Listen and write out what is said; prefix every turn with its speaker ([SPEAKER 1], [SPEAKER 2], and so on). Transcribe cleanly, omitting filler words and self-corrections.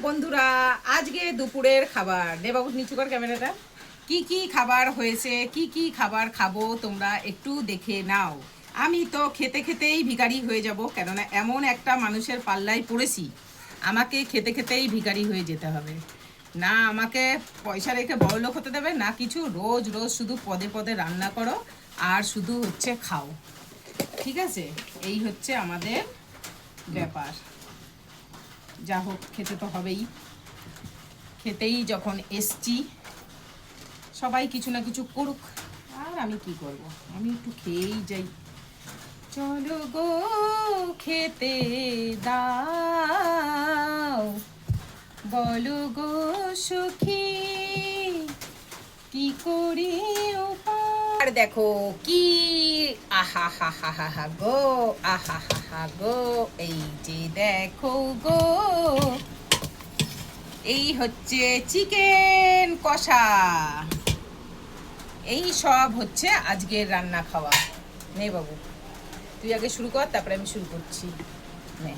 [SPEAKER 1] বন্ধুরা, আজকে দুপুরের খাবার দে বাবু, নিচু কর ক্যামেরাটা। কি কি খাবার হয়েছে, কি কি খাবার খাবো তোমরা একটু দেখে নাও। আমি তো খেতে খেতেই ভিখারি হয়ে যাব, কেননা এমন একটা মানুষের পাল্লায় পড়েছি, আমাকে খেতে খেতেই ভিখারি হয়ে যেতে হবে। না আমাকে পয়সা রেখে বড়লোক হতে দেবে, না কিছু। রোজ রোজ শুধু পদে পদে রান্না করো আর শুধু হচ্ছে খাও। ঠিক আছে, এই হচ্ছে আমাদের ব্যাপার। যা হোক, খেতে তো হবেই। খেতেই যখন এসছি, সবাই কিছু না কিছু করুক, আর আমি কি করব, আমি একটু খেয়েই যাই। চলো গো খেতে দাও, বলো গো সখী কি করি উপায়। আর দেখো কি, আহা হা হা হা হা গো, আহা হা হা গো, এই যে দেখো গো, এই হচ্ছে চিকেন কষা। এই সব হচ্ছে আজকের রান্না খাওয়া। নে বাবু, তুই আগে শুরু কর, তারপরে আমি শুরু করছি। নে।